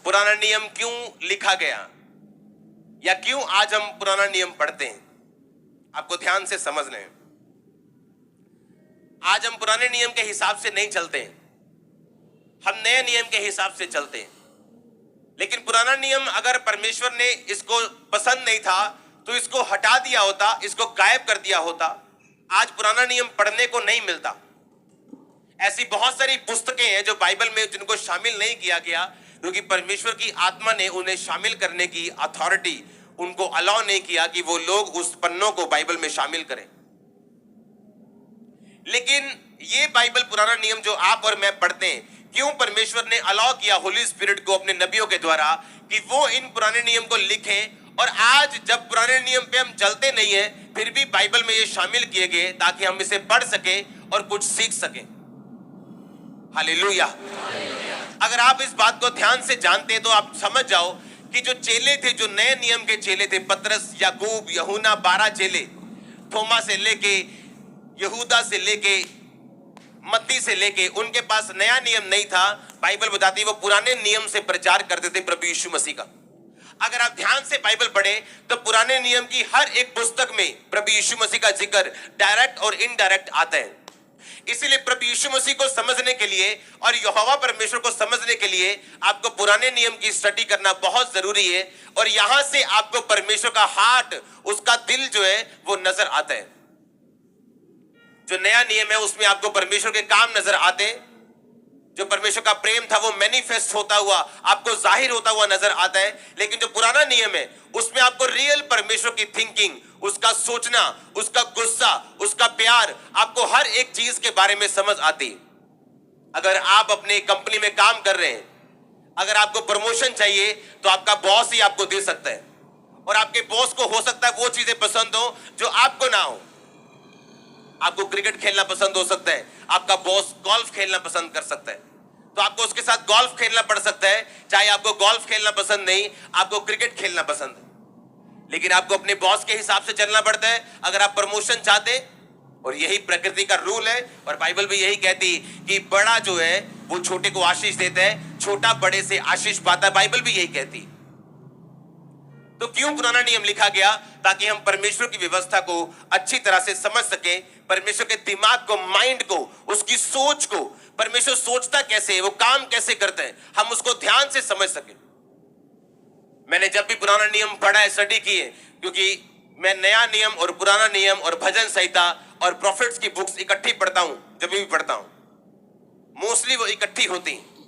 पुराना नियम क्यों लिखा गया या क्यों आज हम पुराना नियम पढ़ते हैं, आपको ध्यान से समझना है। आज हम पुराने नियम के हिसाब से नहीं चलते हैं, हम नए नियम के हिसाब से चलते हैं। लेकिन पुराना नियम अगर परमेश्वर ने इसको पसंद नहीं था तो इसको हटा दिया होता, इसको गायब कर दिया होता, आज पुराना नियम पढ़ने को नहीं मिलता। ऐसी बहुत सारी पुस्तकें हैं जो बाइबल में जिनको शामिल नहीं किया गया क्योंकि परमेश्वर की आत्मा ने उन्हें शामिल करने की अथॉरिटी उनको अलाउ नहीं किया कि वो लोग उस पन्नों को बाइबल में शामिल करें। लेकिन ये बाइबल पुराना नियम जो आप और मैं पढ़ते हैं, क्यों परमेश्वर ने अलाउ किया होली स्पिरिट को अपने नबियों के द्वारा कि वो इन पुराने नियम को लिखें, और आज जब पुराने नियम पे हम चलते नहीं है फिर भी बाइबल में ये शामिल किए गए ताकि हम इसे पढ़ सके और कुछ सीख सकें। हालेलुया। अगर आप इस बात को ध्यान से जानते हैं तो आप समझ जाओ कि जो चेले थे, जो नए नियम के चेले थे, पतरस, याकूब, यूहन्ना, 12 चेले, थोमा से लेके यहूदा से लेके मत्ती से लेके, उनके पास नया नियम नहीं था। बाइबल बताती है वो पुराने नियम से प्रचार करते थे प्रभु यीशु मसीह का। अगर आप ध्यान से बाइबल पढ़ें तो पुराने नियम की हर एक पुस्तक में प्रभु यीशु मसीह का जिक्र डायरेक्ट और इनडायरेक्ट आता है। इसीलिए प्रभु यीशु मसीह को समझने के लिए और यहोवा परमेश्वर को समझने के लिए आपको पुराने नियम की स्टडी करना बहुत जरूरी है, और यहां से आपको परमेश्वर का हार्ट, उसका दिल जो है वो नजर आता है। जो नया नियम है उसमें आपको परमेश्वर के काम नजर आते हैं, जो परमेश्वर का प्रेम था वो मैनिफेस्ट होता हुआ आपको जाहिर होता हुआ नजर आता है। लेकिन जो पुराना नियम है उसमें आपको रियल परमेश्वर की थिंकिंग, उसका सोचना, उसका गुस्सा, उसका प्यार, आपको हर एक चीज के बारे में समझ आती। अगर आप अपने कंपनी में काम कर रहे हैं, अगर आपको प्रमोशन चाहिए तो आपका बॉस ही आपको दे सकता है, और आपके बॉस को हो सकता है वो चीजें पसंद हो जो आपको ना हो। आपको क्रिकेट खेलना पसंद हो सकता है, आपका बॉस गोल्फ खेलना पसंद कर सकता है, तो आपको उसके साथ गोल्फ खेलना पड़ सकता है। चाहे आपको गोल्फ खेलना पसंद नहीं, आपको क्रिकेट खेलना पसंद है, लेकिन आपको अपने बॉस के हिसाब से चलना पड़ता है अगर आप प्रमोशन चाहते। और यही प्रकृति का रूल है, और बाइबल भी यही कहती कि बड़ा जो है वो छोटे को आशीष देता है, छोटा बड़े से आशीष पाता है। बाइबल भी यही कहती। तो क्यों पुराना नियम लिखा गया? ताकि हम परमेश्वर की व्यवस्था को अच्छी तरह से समझ सकें, परमेश्वर के दिमाग को, माइंड को, उसकी सोच को, परमेश्वर सोचता कैसे है, वो काम कैसे करते हैं, हम उसको ध्यान से समझ सकें। मैंने जब भी पुराना नियम पढ़ा है, स्टडी की है, क्योंकि मैं नया नियम और पुराना नियम और भजन संहिता और प्रॉफिट्स की बुक्स इकट्ठी पढ़ता हूं। जब भी पढ़ता हूं मोस्टली वो इकट्ठी होती हैं।